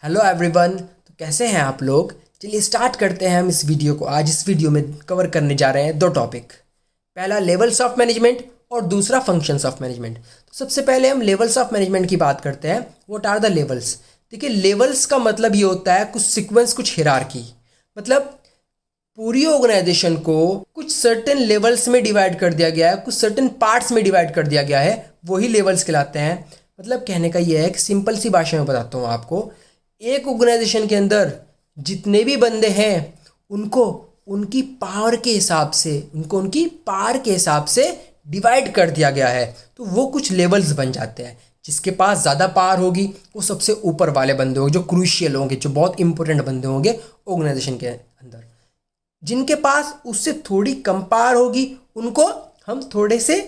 Hello everyone. तो कैसे हैं आप लोग। चलिए स्टार्ट करते हैं हम इस वीडियो को। आज इस वीडियो में कवर करने जा रहे हैं दो टॉपिक। पहला लेवल्स ऑफ मैनेजमेंट और दूसरा फंक्शंस ऑफ मैनेजमेंट। तो सबसे पहले हम लेवल्स ऑफ मैनेजमेंट की बात करते हैं। What are the levels. देखिए, लेवल्स का मतलब ये होता है कुछ सीक्वेंस, कुछ हिरार्की। मतलब पूरी ऑर्गेनाइजेशन को कुछ सर्टेन लेवल्स में डिवाइड कर दिया गया है, कुछ सर्टेन पार्ट्स में डिवाइड कर दिया गया है, वही लेवल्स कहलाते हैं। मतलब कहने का ये है कि सिंपल सी भाषा में बताता हूँ आपको। एक ऑर्गेनाइजेशन के अंदर जितने भी बंदे हैं उनको उनकी पावर के हिसाब से उनकी पावर के हिसाब से डिवाइड कर दिया गया है। तो वो कुछ लेवल्स बन जाते हैं। जिसके पास ज़्यादा पावर होगी वो सबसे ऊपर वाले बंदे होंगे, जो क्रूशियल होंगे, जो बहुत इंपॉर्टेंट बंदे होंगे ऑर्गेनाइजेशन के अंदर। जिनके पास उससे थोड़ी कम पावर होगी उनको हम थोड़े से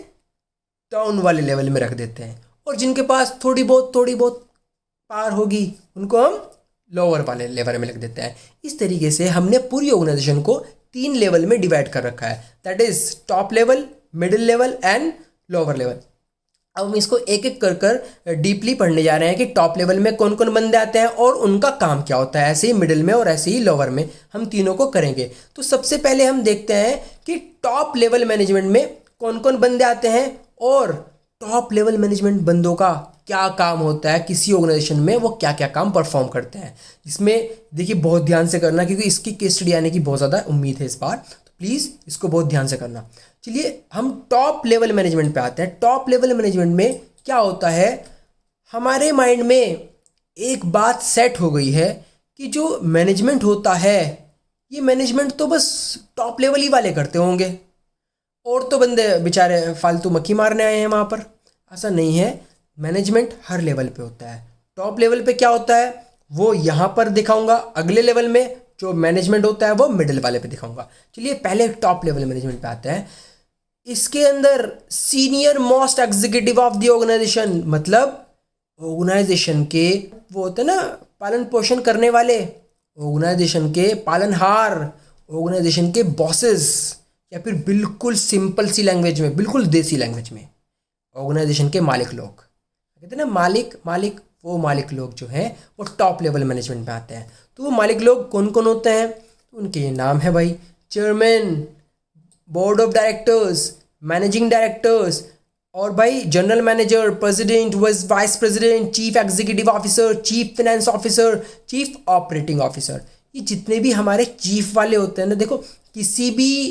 डाउन वाले लेवल में रख देते हैं, और जिनके पास थोड़ी बहुत पावर होगी उनको हम लोअर वाले लेवल में रख देते हैं। इस तरीके से हमने पूरी ऑर्गेनाइजेशन को 3 लेवल में डिवाइड कर रखा है, that is top level, middle level and lower level. अब हम इसको एक एक कर डीपली पढ़ने जा रहे हैं कि टॉप लेवल में कौन कौन बंदे आते हैं और उनका काम क्या होता है। ऐसे ही मिडिल में और ऐसे ही लोअर में हम तीनों को करेंगे। तो सबसे पहले हम देखते हैं कि टॉप लेवल मैनेजमेंट में कौन कौन बंदे आते हैं और टॉप लेवल मैनेजमेंट बंदों का क्या काम होता है, किसी ऑर्गेनाइजेशन में वो क्या क्या काम परफॉर्म करते हैं। इसमें देखिए बहुत ध्यान से करना, क्योंकि इसकी केस स्टडी आने की बहुत ज़्यादा उम्मीद है इस बार। तो प्लीज़ इसको बहुत ध्यान से करना। चलिए हम टॉप लेवल मैनेजमेंट पे आते हैं। टॉप लेवल मैनेजमेंट में क्या होता है, हमारे माइंड में एक बात सेट हो गई है कि जो मैनेजमेंट होता है ये मैनेजमेंट तो बस टॉप लेवल ही वाले करते होंगे, और तो बंदे बेचारे फालतू मक्खी मारने आए हैं वहाँ पर। ऐसा नहीं है, मैनेजमेंट हर लेवल पे होता है। टॉप लेवल पे क्या होता है वो यहाँ पर दिखाऊंगा, अगले लेवल में जो मैनेजमेंट होता है वो मिडिल वाले पे दिखाऊंगा। चलिए पहले टॉप लेवल मैनेजमेंट पे आते हैं। इसके अंदर senior most executive of the organisation, मतलब ऑर्गेनाइजेशन के वो होते हैं ना पालन पोषण करने वाले, ऑर्गेनाइजेशन के पालनहार, ऑर्गेनाइजेशन के बॉसेस, या फिर बिल्कुल सिंपल सी लैंग्वेज में, बिल्कुल देसी लैंग्वेज में ऑर्गेनाइजेशन के मालिक लोग कहते हैं ना, मालिक वो मालिक लोग जो हैं वो टॉप लेवल मैनेजमेंट में आते हैं। तो वो मालिक लोग कौन कौन होते हैं, उनके ये नाम है भाई। Chairman, board of directors, managing directors, और भाई general manager, president, vice president, chief executive officer, chief finance officer, chief operating officer. ये जितने भी हमारे चीफ वाले होते हैं ना, देखो किसी भी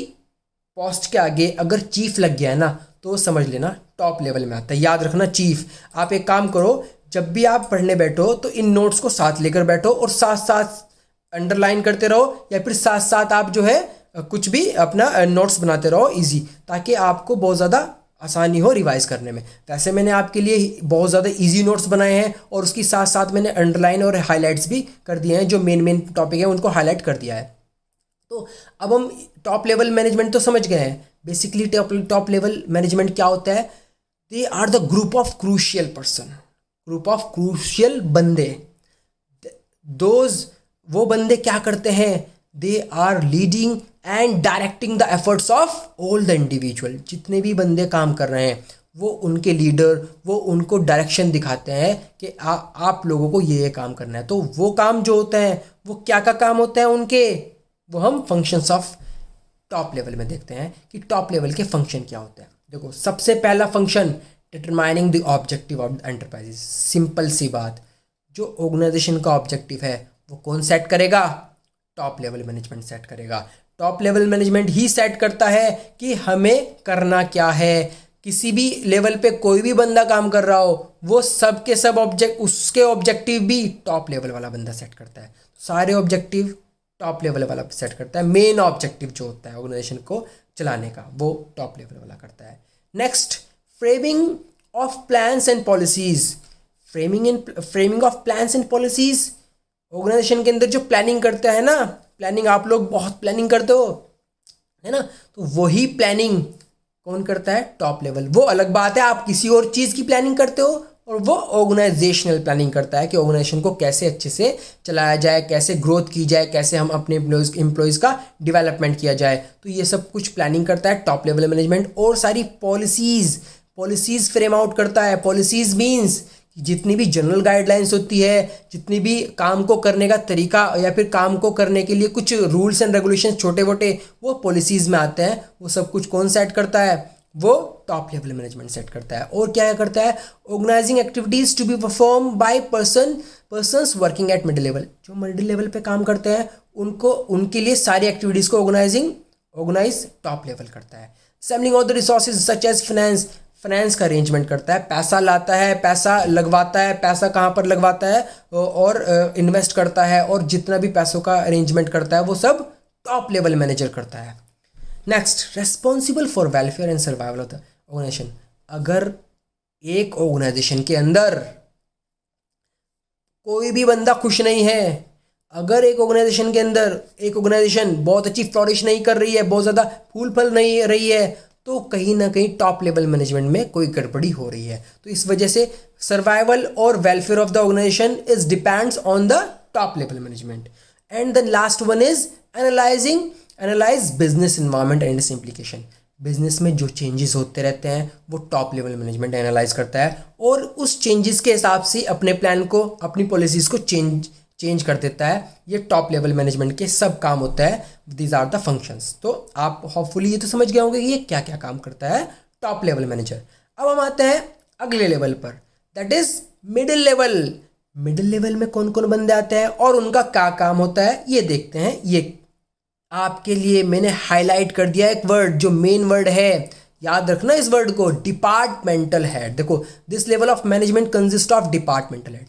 पोस्ट के आगे अगर चीफ लग गया है ना तो समझ लेना टॉप लेवल में आता है। याद रखना चीफ। आप एक काम करो, जब भी आप पढ़ने बैठो तो इन नोट्स को साथ लेकर बैठो और साथ साथ अंडरलाइन करते रहो, या फिर साथ साथ आप जो है कुछ भी अपना नोट्स बनाते रहो इजी, ताकि आपको बहुत ज़्यादा आसानी हो रिवाइज करने में। वैसे मैंने आपके लिए बहुत ज़्यादा इजी नोट्स बनाए हैं और उसके साथ साथ मैंने अंडरलाइन और हाईलाइट्स भी कर दिए हैं। जो मेन टॉपिक है उनको हाईलाइट कर दिया है। तो अब हम टॉप लेवल मैनेजमेंट तो समझ गए हैं। बेसिकली टॉप लेवल मैनेजमेंट क्या होता है, they are the group of crucial person, group of crucial बंदे। दोज वो बंदे क्या करते हैं, they are leading and directing the efforts of all the individual. जितने भी बंदे काम कर रहे हैं वो उनके लीडर, वो उनको डायरेक्शन दिखाते हैं कि आप लोगों को ये काम करना है। तो वो काम जो होते हैं वो क्या का काम होता है उनके, वो हम फंक्शंस ऑफ टॉप लेवल में देखते हैं कि टॉप लेवल के फंक्शन क्या होते हैं। देखो सबसे पहला function, determining the objective of enterprises. Simple सी बात, जो ऑर्गेनाइजेशन का ऑब्जेक्टिव है वो कौन सेट करेगा, टॉप लेवल मैनेजमेंट सेट करेगा। टॉप लेवल मैनेजमेंट ही सेट करता है कि हमें करना क्या है। किसी भी लेवल पे कोई भी बंदा काम कर रहा हो, वो सब के सब उसके ऑब्जेक्टिव भी टॉप लेवल वाला बंदा सेट करता है। सारे ऑब्जेक्टिव टॉप लेवल वाला सेट करता है। मेन ऑब्जेक्टिव जो होता है ऑर्गेनाइजेशन को चलाने का, वो टॉप लेवल वाला करता है। Next, framing of plans and policies. Framing of plans and policies, organisation के अंदर जो प्लानिंग करता है ना, प्लानिंग आप लोग बहुत प्लानिंग करते हो है ना, तो वही प्लानिंग कौन करता है, टॉप लेवल। वो अलग बात है आप किसी और चीज़ की प्लानिंग करते हो, और वो ऑर्गेनाइजेशनल प्लानिंग करता है कि ऑर्गेनाइजेशन को कैसे अच्छे से चलाया जाए, कैसे ग्रोथ की जाए, कैसे हम अपने एम्प्लॉयज़ का डेवलपमेंट किया जाए। तो ये सब कुछ प्लानिंग करता है टॉप लेवल मैनेजमेंट। और सारी पॉलिसीज़ फ्रेम आउट करता है। पॉलिसीज़ मीन्स कि जितनी भी जनरल गाइडलाइंस होती है, जितनी भी काम को करने का तरीका या फिर काम को करने के लिए कुछ रूल्स एंड रेगुलेशन छोटे मोटे वो पॉलिसीज़ में आते हैं, वो सब कुछ कौन सेट करता है? वो टॉप लेवल मैनेजमेंट सेट करता है। और क्या करता है? Organising activities to be perform by persons working at middle level. जो मिडिल लेवल पे काम करते हैं उनको, उनके लिए सारी एक्टिविटीज़ को ऑर्गेनाइज टॉप लेवल करता है। Assembling of the resources such as finance का अरेंजमेंट करता है, पैसा लाता है, पैसा लगवाता है, पैसा कहाँ पर लगवाता है और इन्वेस्ट करता है, और जितना भी पैसों का अरेंजमेंट करता है वो सब टॉप लेवल मैनेजर करता है। Next, responsible for welfare and survival of the organisation. अगर एक ऑर्गेनाइजेशन के अंदर कोई भी बंदा खुश नहीं है, अगर एक ऑर्गेनाइजेशन के अंदर एक ऑर्गेनाइजेशन बहुत अच्छी फ्लॉरिश नहीं कर रही है, बहुत ज़्यादा फूल फल नहीं रही है, तो कहीं ना कहीं टॉप लेवल मैनेजमेंट में कोई गड़बड़ी हो रही है। तो इस वजह से सर्वाइवल और welfare of the organisation is depends on the top level management. And the last one is analyse business environment and its implication. Business में जो चेंजेस होते रहते हैं वो टॉप लेवल मैनेजमेंट एनालाइज करता है और उस चेंजेस के हिसाब से अपने प्लान को, अपनी पॉलिसीज़ को चेंज कर देता है। ये टॉप लेवल मैनेजमेंट के सब काम होता है। These are the functions. तो आप होपफुली ये तो समझ गए होंगे कि ये क्या क्या काम करता है टॉप लेवल मैनेजर। अब हम आते हैं अगले लेवल पर, that is middle level. Middle level में कौन कौन बंदे आते हैं और उनका क्या काम होता है ये देखते हैं। ये आपके लिए मैंने हाईलाइट कर दिया एक वर्ड, जो मेन वर्ड है, याद रखना इस वर्ड को, डिपार्टमेंटल हेड। देखो, this level of management consist of departmental head.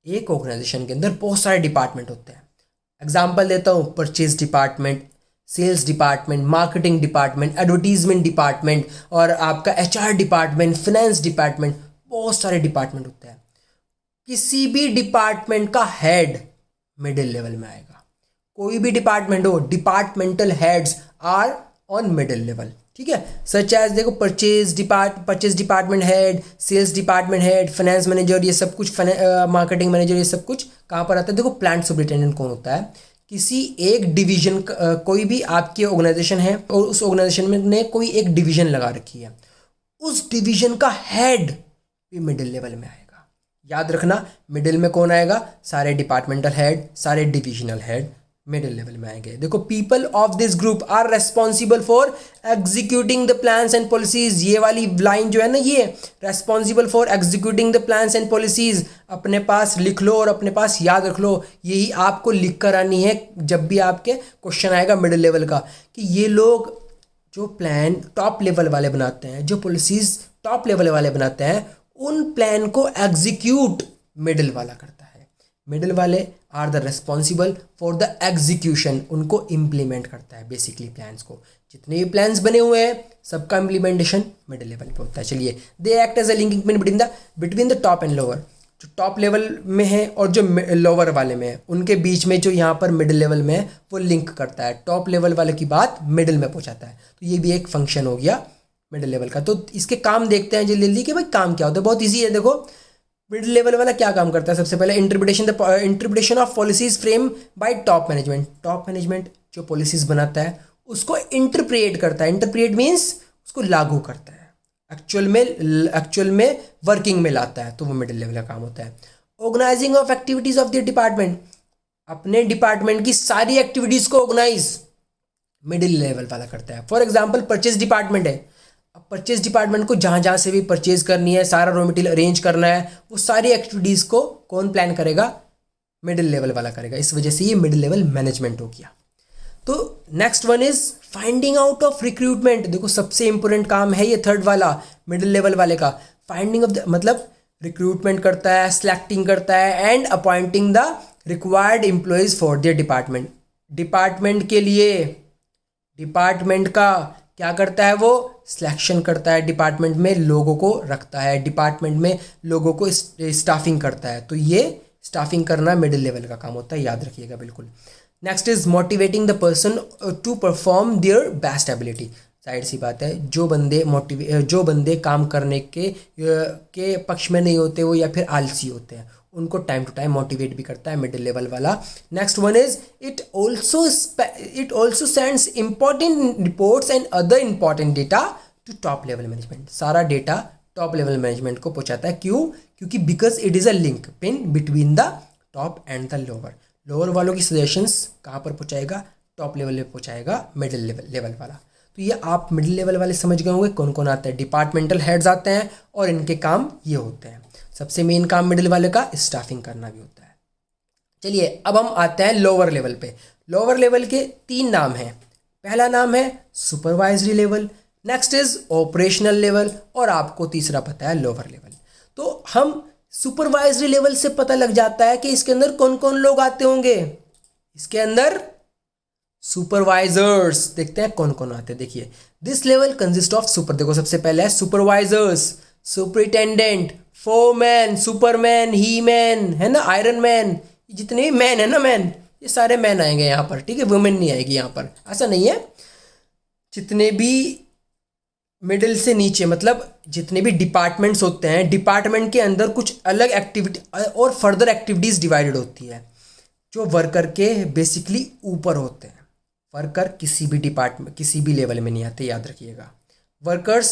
एक ऑर्गेनाइजेशन के अंदर बहुत सारे डिपार्टमेंट होते हैं। एग्जाम्पल देता हूँ, purchase department, sales department, marketing department, advertisement department, और आपका एचआर डिपार्टमेंट, फाइनेंस डिपार्टमेंट, बहुत सारे डिपार्टमेंट होते हैं। किसी भी डिपार्टमेंट का हेड मिडिल लेवल में आएगा। कोई भी डिपार्टमेंट हो, departmental heads are on middle level, ठीक है। सच एज देखो, purchase department head, sales department head, finance manager, ये सब कुछ, मार्केटिंग मैनेजर, ये सब कुछ कहाँ पर आता है? देखो, प्लांट सुपरिटेंडेंट कौन होता है? किसी एक डिवीजन, कोई भी आपकी ऑर्गेनाइजेशन है और उस ऑर्गेनाइजेशन में ने कोई एक डिवीजन लगा रखी है, उस डिवीजन का हेड भी मिडिल लेवल में आएगा। याद रखना, मिडिल में कौन आएगा? सारे डिपार्टमेंटल हेड, सारे डिविजनल हेड मिडिल लेवल में आएंगे। देखो, people of this group are responsible for executing the plans and policies. ये वाली लाइन जो है ना, ये responsible for executing the plans and policies अपने पास लिख लो और अपने पास याद रख लो। यही आपको लिख कर आनी है जब भी आपके क्वेश्चन आएगा मिडिल लेवल का, कि ये लोग जो प्लान टॉप लेवल वाले बनाते हैं, जो पॉलिसीज टॉप लेवल वाले बनाते हैं, उन प्लान को एग्जीक्यूट मिडिल वाला करता है। मिडिल वाले are the responsible for the execution, उनको इम्प्लीमेंट करता है बेसिकली प्लान्स को। जितने भी प्लान्स बने हुए हैं सबका इम्प्लीमेंटेशन मिडिल लेवल पे होता है। चलिए, they act as a linking pin between the top and lower. जो टॉप लेवल में है और जो लोअर वाले में है, उनके बीच में जो यहाँ पर मिडिल लेवल में है वो लिंक करता है। टॉप लेवल वाले की बात मिडिल में पहुँचाता है। तो ये भी एक फंक्शन हो गया मिडिल लेवल का। तो इसके काम देखते हैं जल्दी कि भाई काम क्या होता है। बहुत ईजी है। देखो, मिडिल लेवल वाला क्या काम करता है? सबसे पहले interpretation of policies frame by top management. Top management जो पॉलिसीज बनाता है उसको इंटरप्रिएट करता है। इंटरप्रिएट मीन्स उसको लागू करता है, एक्चुअल में वर्किंग में लाता है। तो वो मिडिल लेवल का काम होता है। Organising of activities of the department, अपने डिपार्टमेंट की सारी एक्टिविटीज को ऑर्गेनाइज मिडिल लेवल वाला करता है। फॉर एग्जाम्पल, परचेज डिपार्टमेंट है। अब परचेज डिपार्टमेंट को जहाँ से भी परचेज करनी है, सारा रॉ मटेरियल अरेंज करना है, वो सारी एक्टिविटीज़ को कौन प्लान करेगा? मिडिल लेवल वाला करेगा। इस वजह से ये मिडिल लेवल मैनेजमेंट हो गया। तो next one is finding out of recruitment. देखो, सबसे इंपॉर्टेंट काम है ये थर्ड वाला मिडिल लेवल वाले का। फाइंडिंग ऑफ द मतलब रिक्रूटमेंट करता है, सिलेक्टिंग करता है and appointing the required employees for their department. Department के लिए, डिपार्टमेंट का क्या करता है? वो सिलेक्शन करता है, डिपार्टमेंट में लोगों को रखता है, डिपार्टमेंट में लोगों को स्टाफिंग करता है। तो ये स्टाफिंग करना मिडिल लेवल का काम होता है, याद रखिएगा बिल्कुल। Next is motivating the person to perform their best ability. जाहिर सी बात है, जो बंदे काम करने के पक्ष में नहीं होते वो या फिर आलसी होते हैं, उनको टाइम टू टाइम मोटिवेट भी करता है मिडिल लेवल वाला। Next one is it also sends important reports and other important data to top level management. सारा डेटा टॉप लेवल मैनेजमेंट को पहुंचाता है। क्यों? क्योंकि because it is a link pin between the top and the lower. Lower वालों की suggestions कहाँ पर पहुंचाएगा? टॉप लेवल पे पहुंचाएगा, मिडिल लेवल वाला। तो ये आप मिडिल लेवल वाले समझ गए होंगे कौन कौन आते हैं। डिपार्टमेंटल हेड्स आते हैं और इनके काम ये होते हैं। सबसे मेन काम मिडिल वाले का स्टाफिंग करना भी होता है। चलिए अब हम आते हैं लोअर लेवल पे। लोअर लेवल के 3 नाम हैं। पहला नाम है supervisory level, next is operational level और आपको तीसरा पता है लोअर लेवल। तो हम सुपरवाइजरी लेवल से पता लग जाता है कि इसके अंदर कौन कौन लोग आते होंगे। इसके अंदर सुपरवाइजर्स, देखते हैं कौन कौन आते हैं। देखिए this level consist of super, देखो सबसे पहले है सुपरवाइजर्स, सुपरिटेंडेंट, फोरमैन, सुपरमैन, ही मैन है ना, आयरन मैन, जितने भी मैन है ना, मैन, ये सारे मैन आएंगे यहाँ पर, ठीक है, वुमेन नहीं आएगी यहाँ पर, ऐसा नहीं है। जितने भी मिडिल से नीचे, मतलब जितने भी डिपार्टमेंट्स होते हैं, डिपार्टमेंट के अंदर कुछ अलग एक्टिविटी और फर्दर एक्टिविटीज़ डिवाइडेड होती है जो वर्कर के बेसिकली ऊपर होते हैं। वर्कर किसी भी डिपार्टमेंट, किसी भी लेवल में नहीं आते, याद रखिएगा। वर्कर्स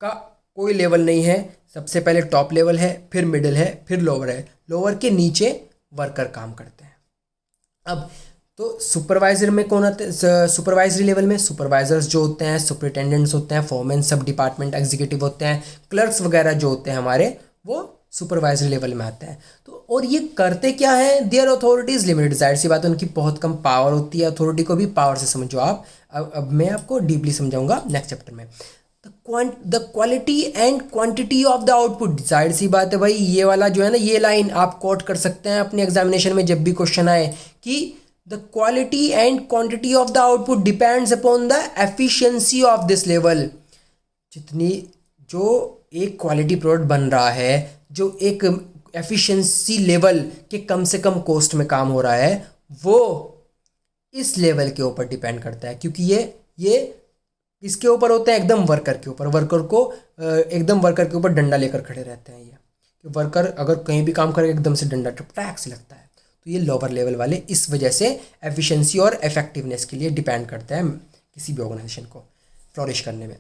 का कोई लेवल नहीं है, सबसे पहले टॉप लेवल है, फिर मिडिल है, फिर लोअर है, लोअर के नीचे वर्कर काम करते हैं। अब तो सुपरवाइजर में कौन आते हैं? सुपरवाइजरी लेवल में सुपरवाइजर्स जो होते हैं, सुपरिटेंडेंट्स होते हैं, फोरमैन सब डिपार्टमेंट एग्जीक्यूटिव होते हैं, क्लर्क्स वगैरह जो होते हैं हमारे, वो सुपरवाइजरी लेवल में आते हैं। तो और ये करते क्या है? देयर अथॉरिटी इज लिमिटेड, जाहिर सी बात है उनकी बहुत कम पावर होती है। अथॉरिटी को भी पावर से समझो आप। अब मैं आपको डीपली समझाऊंगा नेक्स्ट चैप्टर में। The quality and quantity of the output, जाहिर सी बात है भाई, ये वाला जो है ना, ये लाइन आप कोट कर सकते हैं अपने एग्जामिनेशन में जब भी क्वेश्चन आए कि the quality and quantity of the output depends upon the efficiency of this level. जितनी जो एक क्वालिटी प्रोडक्ट बन रहा है, जो एक एफिशिएंसी लेवल के कम से कम कॉस्ट में काम हो रहा है, वो इस लेवल के ऊपर डिपेंड करता है। क्योंकि ये इसके ऊपर होता है, एकदम वर्कर के ऊपर। वर्कर को एकदम वर्कर के ऊपर डंडा लेकर खड़े रहते हैं ये, कि वर्कर अगर कहीं भी काम करेगा एकदम से डंडा टैक से लगता है। तो ये लोअर लेवल वाले इस वजह से एफिशिएंसी और इफेक्टिवनेस के लिए डिपेंड करते हैं किसी भी ऑर्गेनाइजेशन को फ्लोरिश करने में।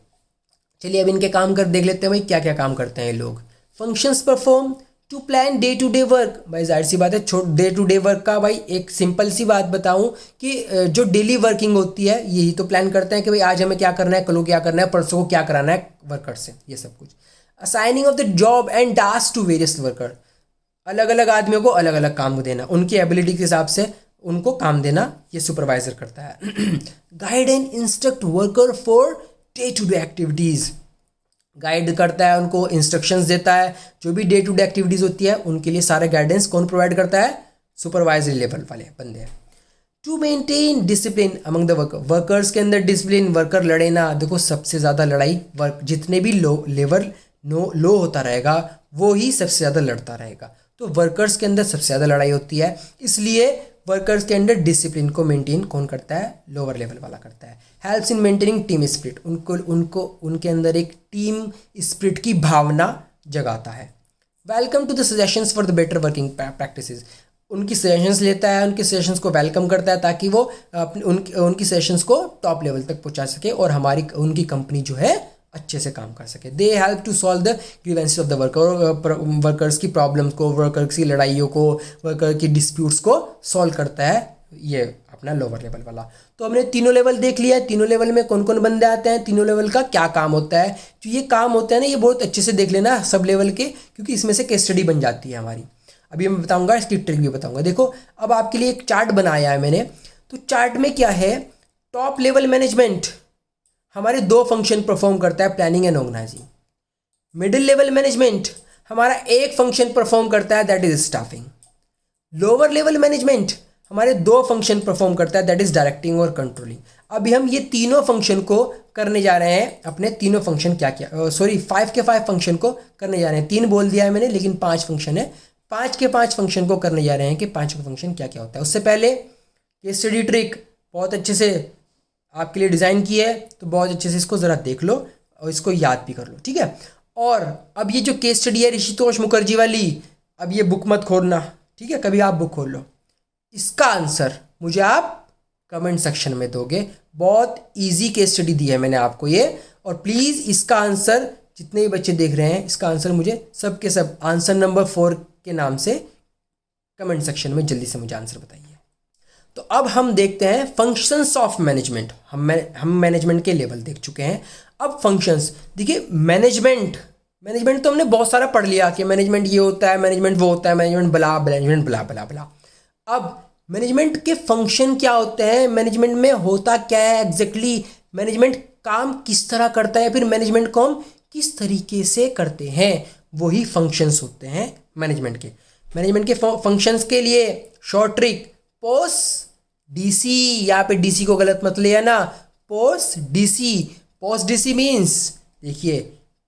चलिए अब इनके काम कर देख लेते हैं भाई, क्या क्या काम करते हैं ये लोग। Functions perform to plan day to day work, भाई जाहिर सी बात है डे टू डे वर्क का भाई एक सिंपल सी बात बताऊं कि जो डेली वर्किंग होती है यही तो प्लान करते हैं कि भाई आज हमें क्या करना है, कल को क्या करना है, परसों को क्या कराना है वर्कर से, ये सब कुछ। Assigning of the job and task to various worker, अलग अलग आदमियों को अलग अलग काम देना, उनकी एबिलिटी के हिसाब से उनको काम देना, ये सुपरवाइजर करता है। Guide and instruct worker for day to day activities, guide करता है उनको, इंस्ट्रक्शंस देता है, जो भी डे टू डे एक्टिविटीज़ होती है उनके लिए सारे गाइडेंस कौन प्रोवाइड करता है? सुपरवाइजरी लेवल वाले बंदे हैं। To maintain discipline among the worker, workers के अंदर डिसिप्लिन, वर्कर लड़े ना। देखो सबसे ज़्यादा लड़ाई वर्क, जितने भी लो होता रहेगा वो ही सबसे ज़्यादा लड़ता रहेगा। तो वर्कर्स के अंदर सबसे ज़्यादा लड़ाई होती है, इसलिए वर्कर्स के अंदर डिसिप्लिन को मेंटेन कौन करता है? लोअर लेवल वाला करता है। Helps in maintaining team spirit, उनके अंदर एक टीम स्पिरिट की भावना जगाता है। Welcome to the suggestions for the better working practices, उनकी सजेशंस लेता है, उनके सजेशंस को वेलकम करता है ताकि वो उनकी सजेशंस को टॉप लेवल तक पहुंचा सके और उनकी कंपनी जो है अच्छे से काम कर सके। They help to solve the grievances of the workers की प्रॉब्लम्स को, वर्कर्स की लड़ाइयों को, वर्कर की डिस्प्यूट्स को सॉल्व करता है ये अपना लोअर लेवल वाला। तो हमने तीनों लेवल देख लिया है। तीनों लेवल में कौन कौन बंदे आते हैं, तीनों लेवल का क्या काम होता है। जो ये काम होता है ना, ये बहुत अच्छे से देख लेना सब लेवल के, क्योंकि इसमें से केस स्टडी बन जाती है हमारी। अभी मैं बताऊंगा, इसकी ट्रिक भी बताऊंगा। देखो अब आपके लिए एक चार्ट बनाया है मैंने, तो चार्ट में क्या है? टॉप लेवल मैनेजमेंट हमारे 2 फंक्शन परफॉर्म करता है, planning and organising. Middle level management हमारा एक फंक्शन परफॉर्म करता है, that is staffing. Lower level management हमारे 2 फंक्शन परफॉर्म करता है, दैट इज डायरेक्टिंग और कंट्रोलिंग। अभी हम ये तीनों फंक्शन को करने जा रहे हैं। अपने तीनों फंक्शन क्या क्या 5 के 5 फंक्शन को करने जा रहे हैं। 3 बोल दिया है मैंने, लेकिन 5 फंक्शन है। 5 के 5 फंक्शन को करने जा रहे हैं कि 5 का फंक्शन क्या क्या होता है। उससे पहले केस स्टडी ट्रिक बहुत अच्छे से आपके लिए डिज़ाइन की है, तो बहुत अच्छे से इसको ज़रा देख लो और इसको याद भी कर लो, ठीक है। और अब ये जो केस स्टडी है ऋषितोष मुखर्जी वाली, अब ये बुक मत खोलना, ठीक है, कभी आप बुक खोल लो। इसका आंसर मुझे आप कमेंट सेक्शन में दोगे। बहुत इजी केस स्टडी दी है मैंने आपको ये, और प्लीज़ इसका आंसर जितने भी बच्चे देख रहे हैं इसका आंसर मुझे सब के सब आंसर नंबर 4 के नाम से कमेंट सेक्शन में जल्दी से मुझे आंसर बताइए। तो अब हम देखते हैं फंक्शंस ऑफ मैनेजमेंट। हम मैनेजमेंट के लेवल देख चुके हैं। अब फंक्शंस देखिए, मैनेजमेंट तो हमने बहुत सारा पढ़ लिया कि मैनेजमेंट ये होता है, मैनेजमेंट वो होता है, मैनेजमेंट बला बला बला। अब मैनेजमेंट के फंक्शन क्या होते हैं, मैनेजमेंट में होता क्या है एग्जैक्टली, मैनेजमेंट काम किस तरह करता है, फिर मैनेजमेंट को हम किस तरीके से करते हैं, वही फंक्शंस होते हैं मैनेजमेंट के। मैनेजमेंट के फंक्शंस के लिए शॉर्ट ट्रिक पोस डीसी, यहाँ पे डीसी को गलत मत ले आना, POS DC. POS DC means देखिए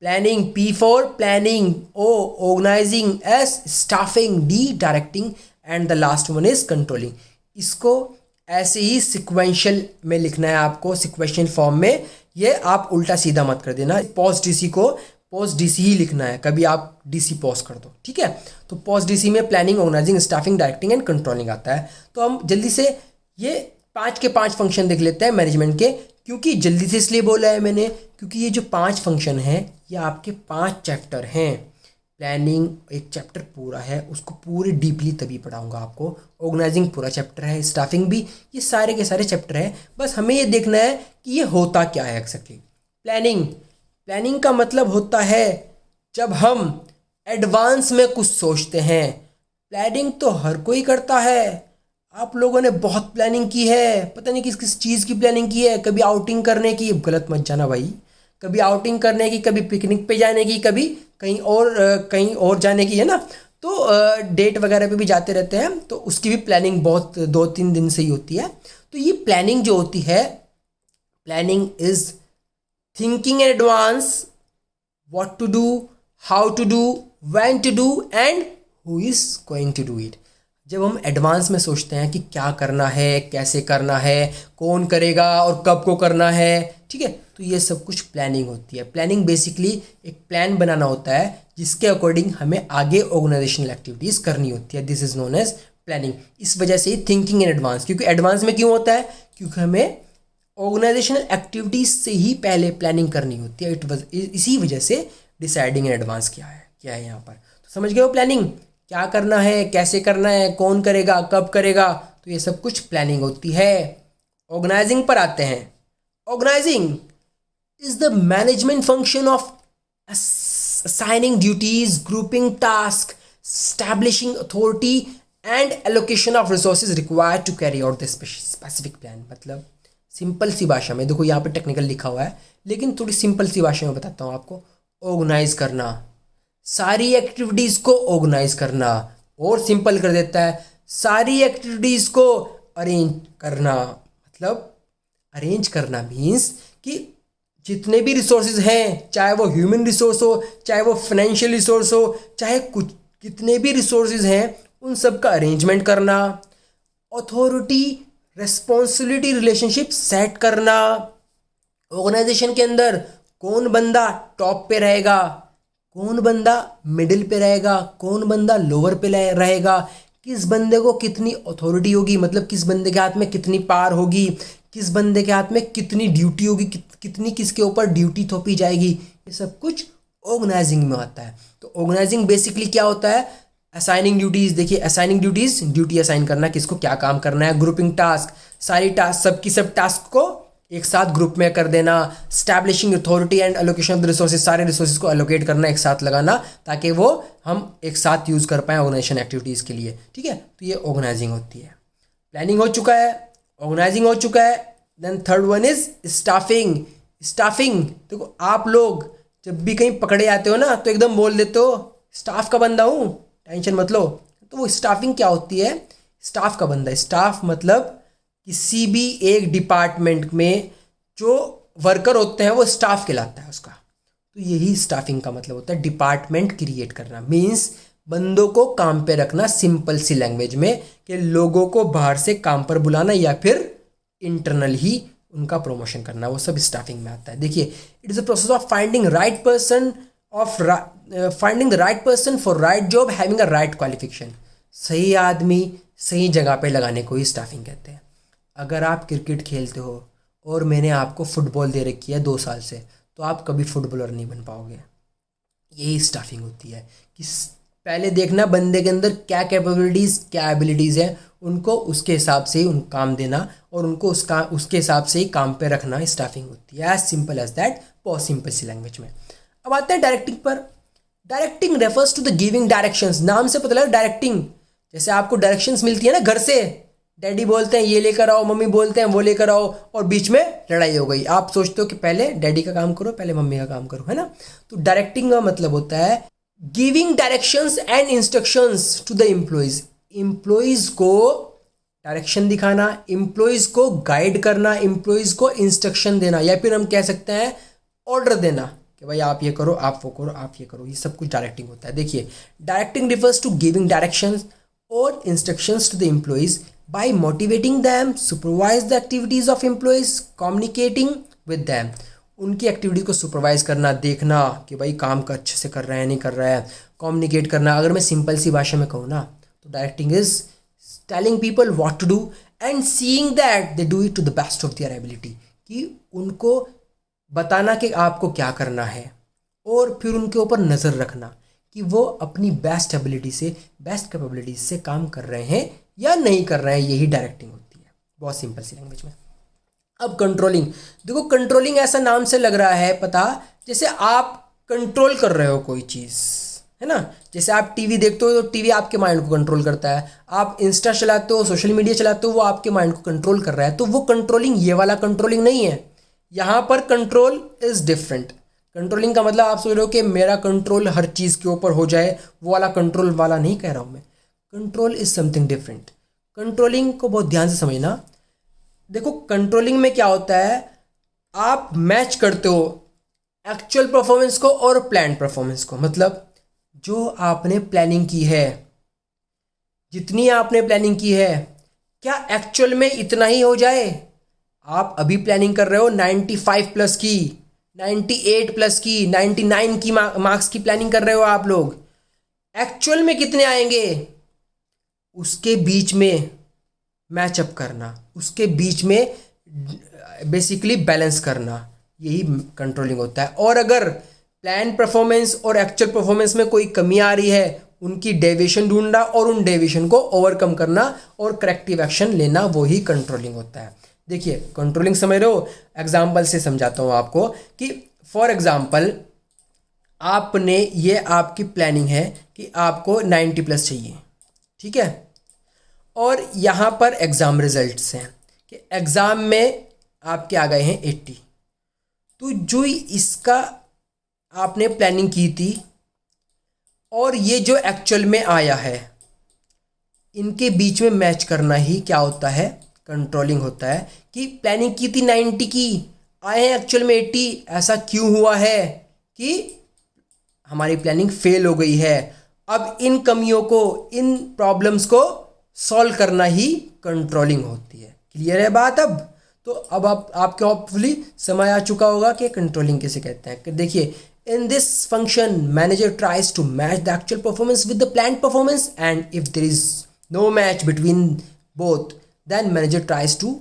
planning, P for planning, O organising, S staffing, D directing and the last one is controlling. इसको ऐसे ही सिक्वेंशियल में लिखना है आपको, सिक्वेंशियल फॉर्म में। ये आप उल्टा सीधा मत कर देना, पोस्ट डीसी को पोस्ट डीसी ही लिखना है, कभी आप डीसी पॉज कर दो, ठीक है। तो पोस्ट डीसी में planning, organising, staffing, directing and controlling आता है। तो हम जल्दी से ये 5 के 5 फंक्शन देख लेते हैं मैनेजमेंट के। क्योंकि जल्दी से इसलिए बोला है मैंने क्योंकि ये जो 5 फंक्शन हैं ये आपके 5 चैप्टर हैं। प्लानिंग एक चैप्टर पूरा है, उसको पूरे डीपली तभी पढ़ाऊंगा आपको। ऑर्गेनाइजिंग पूरा चैप्टर है, स्टाफिंग भी, ये सारे के सारे चैप्टर हैं। बस हमें ये देखना है कि ये होता क्या है एक्जेक्टली। प्लानिंग का मतलब होता है जब हम एडवांस में कुछ सोचते हैं। प्लानिंग तो हर कोई करता है, आप लोगों ने बहुत प्लानिंग की है, पता नहीं किस किस चीज़ की प्लानिंग की है। कभी आउटिंग करने की, गलत मत जाना भाई, कभी आउटिंग करने की, कभी पिकनिक पे जाने की, कभी कहीं और जाने की, है ना। तो डेट वगैरह पे भी जाते रहते हैं, तो उसकी भी प्लानिंग बहुत 2-3 दिन से ही होती है। तो ये प्लानिंग जो होती है, planning is thinking in advance what to do, how to do, when to do and who is going to do it. जब हम एडवांस में सोचते हैं कि क्या करना है, कैसे करना है, कौन करेगा और कब को करना है, ठीक है, तो ये सब कुछ प्लानिंग होती है। प्लानिंग बेसिकली एक प्लान बनाना होता है जिसके अकॉर्डिंग हमें आगे ऑर्गेनाइजेशनल एक्टिविटीज़ करनी होती है। This is known as planning. इस वजह से थिंकिंग इन एडवांस, क्योंकि एडवांस में क्यों होता है, क्योंकि हमें ऑर्गेनाइजेशनल एक्टिविटीज़ से ही पहले प्लानिंग करनी होती है। इसी वजह से डिसाइडिंग इन एडवांस क्या है यहाँ पर। तो समझ गए हो प्लानिंग क्या करना है, कैसे करना है, कौन करेगा, कब करेगा, तो ये सब कुछ प्लानिंग होती है। ऑर्गेनाइजिंग पर आते हैं। Organising is the management function of assigning duties, grouping tasks, establishing authority and allocation of resources required to carry out the specific plan। मतलब सिंपल सी भाषा में, देखो यहाँ पे टेक्निकल लिखा हुआ है लेकिन थोड़ी सिंपल सी भाषा में बताता हूँ आपको। ऑर्गेनाइज करना, सारी एक्टिविटीज़ को ऑर्गेनाइज करना, और सिंपल कर देता है सारी एक्टिविटीज़ को अरेंज करना। मतलब अरेंज करना मीन्स कि जितने भी रिसोर्सेज हैं, चाहे वो ह्यूमन रिसोर्स हो, चाहे वो फाइनेंशियल रिसोर्स हो, चाहे कुछ कितने भी रिसोर्सेज हैं, उन सब का अरेंजमेंट करना। अथॉरिटी रेस्पॉन्सिबिलिटी रिलेशनशिप सेट करना। ऑर्गेनाइजेशन के अंदर कौन बंदा टॉप पे रहेगा, कौन बंदा मिडिल पे रहेगा, कौन बंदा लोअर पे रहेगा, किस बंदे को कितनी अथॉरिटी होगी, मतलब किस बंदे के हाथ में कितनी पावर होगी, किस बंदे के हाथ में कितनी ड्यूटी होगी, कितनी किसके ऊपर ड्यूटी थोपी जाएगी, ये सब कुछ ऑर्गेनाइजिंग में आता है। तो ऑर्गेनाइजिंग बेसिकली क्या होता है, असाइनिंग ड्यूटीज़। देखिए असाइनिंग ड्यूटीज़, ड्यूटी असाइन करना, किसको क्या काम करना है। ग्रुपिंग टास्क, सारी टास्क, सबकी सब टास्क को एक साथ ग्रुप में कर देना। Establishing authority and allocation of the resources, सारे रिसोर्सेज को एलोकेट करना, एक साथ लगाना, ताकि वो हम एक साथ यूज़ कर पाएँ ऑर्गेनाइजेशन एक्टिविटीज़ के लिए, ठीक है। तो ये ऑर्गेनाइजिंग होती है। प्लानिंग हो चुका है, ऑर्गेनाइजिंग हो चुका है। Then third one is staffing. Staffing देखो, आप लोग जब भी कहीं पकड़े जाते हो ना तो एकदम बोल देते हो स्टाफ का बंदा हूँ, टेंशन मत लो। तो वो स्टाफिंग क्या होती है, स्टाफ का बंदा। स्टाफ मतलब किसी भी एक डिपार्टमेंट में जो वर्कर होते हैं वो स्टाफ कहलाता है उसका। तो यही स्टाफिंग का मतलब होता है, डिपार्टमेंट क्रिएट करना। मीन्स बंदों को काम पे रखना, सिंपल सी लैंग्वेज में, कि लोगों को बाहर से काम पर बुलाना या फिर इंटरनल ही उनका प्रमोशन करना, वो सब स्टाफिंग में आता है। देखिए it is a process of finding right person finding the right person for right job having a right qualification. सही आदमी सही जगह पे लगाने को ही स्टाफिंग कहते हैं। अगर आप क्रिकेट खेलते हो और मैंने आपको फुटबॉल दे रखी है 2 साल से, तो आप कभी फुटबॉलर नहीं बन पाओगे। यही स्टाफिंग होती है कि पहले देखना बंदे के अंदर क्या कैपेबिलिटीज़ क्या एबिलिटीज़ हैं, उनको उसके हिसाब से ही उन काम देना और उनको उसके हिसाब से ही काम पे रखना स्टाफिंग होती है। एज सिंपल एज दैट, बहुत सिंपल सी लैंग्वेज में। अब आते हैं डायरेक्टिंग पर। Directing refers to the giving directions. नाम से पता लगा डायरेक्टिंग, जैसे आपको डायरेक्शंस मिलती है ना घर से, डैडी बोलते हैं ये लेकर आओ, मम्मी बोलते हैं वो लेकर आओ, और बीच में लड़ाई हो गई। आप सोचते हो कि पहले डैडी का काम करो, पहले मम्मी का काम करो, है ना। तो डायरेक्टिंग का मतलब होता है giving directions and instructions to the employees. Employees को डायरेक्शन दिखाना, एम्प्लॉयज को गाइड करना, एम्प्लॉयज को इंस्ट्रक्शन देना, या फिर हम कह सकते हैं ऑर्डर देना कि भाई आप ये करो, आप वो करो, आप ये करो। ये सब कुछ डायरेक्टिंग होता है। देखिए, directing refers to giving directions और instructions to the employees by motivating them, supervise the activities of employees, communicating with them। उनकी एक्टिविटी को सुपरवाइज करना, देखना कि भाई काम का अच्छे से कर रहा है नहीं कर रहा है, कम्युनिकेट करना। अगर मैं सिंपल सी भाषा में कहूँ ना, तो directing is telling people what to do and seeing that they do it to the best of their ability. कि उनको बताना कि आपको क्या करना है और फिर उनके ऊपर नज़र रखना कि वो अपनी बेस्ट एबिलिटी से, बेस्ट कैपेबिलिटीज से काम कर रहे हैं या नहीं कर रहे हैं। यही डायरेक्टिंग होती है, बहुत सिंपल सी लैंग्वेज में। अब कंट्रोलिंग, देखो कंट्रोलिंग ऐसा नाम से लग रहा है पता, जैसे आप कंट्रोल कर रहे हो कोई चीज़, है ना। जैसे आप टीवी देखते हो तो टीवी आपके माइंड को कंट्रोल करता है, आप इंस्टा चलाते हो, सोशल मीडिया चलाते हो, वो आपके माइंड को कंट्रोल कर रहा है। तो वो कंट्रोलिंग ये वाला कंट्रोलिंग नहीं है। यहाँ पर कंट्रोल इज़ डिफरेंट। कंट्रोलिंग का मतलब आप सोच रहे हो कि मेरा कंट्रोल हर चीज़ के ऊपर हो जाए, वो वाला कंट्रोल वाला नहीं कह रहा हूँ मैं। Control is something different. Controlling को बहुत ध्यान से समझना। देखो कंट्रोलिंग में क्या होता है, आप मैच करते हो एक्चुअल परफॉर्मेंस को और प्लान परफॉर्मेंस को। मतलब जो आपने प्लानिंग की है, जितनी आपने प्लानिंग की है, क्या एक्चुअल में इतना ही हो जाए। आप अभी प्लानिंग कर रहे हो 95 प्लस की, 98 प्लस की, 99 की मार्क्स की प्लानिंग कर रहे हो आप लोग। एक्चुअल में कितने आएंगे, उसके बीच में मैचअप करना, उसके बीच में बेसिकली बैलेंस करना, यही कंट्रोलिंग होता है। और अगर प्लान परफॉर्मेंस और एक्चुअल परफॉर्मेंस में कोई कमी आ रही है, उनकी डेविएशन ढूंढना और उन डेविएशन को ओवरकम करना और करेक्टिव एक्शन लेना, वही कंट्रोलिंग होता है। देखिए कंट्रोलिंग समझ रहे हो, एग्जाम्पल से समझाता हूँ आपको कि फॉर एग्जाम्पल आपने, ये आपकी प्लानिंग है कि आपको 90 प्लस चाहिए, ठीक है। और यहाँ पर एग्ज़ाम रिजल्ट्स हैं कि एग्ज़ाम में आपके आ गए हैं 80। तो जो इसका आपने प्लानिंग की थी और ये जो एक्चुअल में आया है, इनके बीच में मैच करना ही क्या होता है, कंट्रोलिंग होता है। कि प्लानिंग की थी 90 की, आए हैं एक्चुअल में 80, ऐसा क्यों हुआ है कि हमारी प्लानिंग फेल हो गई है। अब इन कमियों को, इन प्रॉब्लम्स को सॉल्व करना ही कंट्रोलिंग होती है। क्लियर है बात। अब तो अब आपके होपफुली समझ आ चुका होगा कि कंट्रोलिंग किसे कहते हैं। कि देखिए, in this function manager tries to match the actual performance with the planned performance, and if there is no match between both, then manager tries to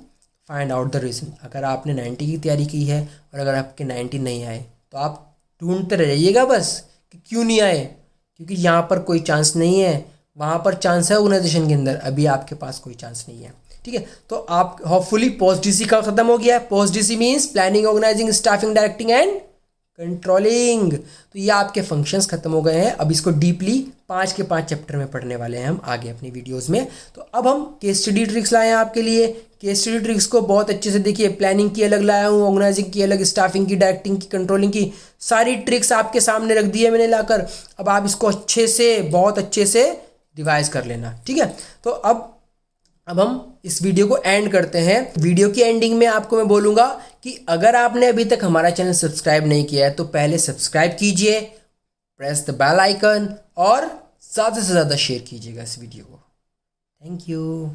find out the reason. अगर आपने 90 की तैयारी की है और अगर आपके 90 नहीं आए, तो आप ढूंढते रहिएगा बस कि क्यों नहीं आए, क्योंकि यहाँ पर कोई चांस नहीं है, वहाँ पर चांस है ऑर्गेनाइजेशन के अंदर, अभी आपके पास कोई चांस नहीं है, ठीक है। तो आप होपफुली पोस्ट डीसी का खत्म हो गया है। Post DC means planning, organising, staffing, directing and controlling. तो ये आपके फंक्शंस खत्म हो गए हैं। अब इसको डीपली 5 के 5 चैप्टर में पढ़ने वाले हैं हम आगे अपनी वीडियोस में। तो अब हम केस स्टडी ट्रिक्स लाए हैं आपके लिए। केस स्टडी ट्रिक्स को बहुत अच्छे से देखिए, प्लानिंग की अलग लाया हूँ, ऑर्गेनाइजिंग की अलग, स्टाफिंग की, डायरेक्टिंग की, कंट्रोलिंग की, सारी ट्रिक्स आपके सामने रख दी है मैंने लाकर। अब आप इसको अच्छे से, बहुत अच्छे से रिवाइज कर लेना, ठीक है। तो अब हम इस वीडियो को एंड करते हैं। वीडियो की एंडिंग में आपको मैं बोलूँगा कि अगर आपने अभी तक हमारा चैनल सब्सक्राइब नहीं किया है तो पहले सब्सक्राइब कीजिए, प्रेस द बेल आइकन और ज़्यादा से ज़्यादा शेयर कीजिएगा इस वीडियो को। Thank you.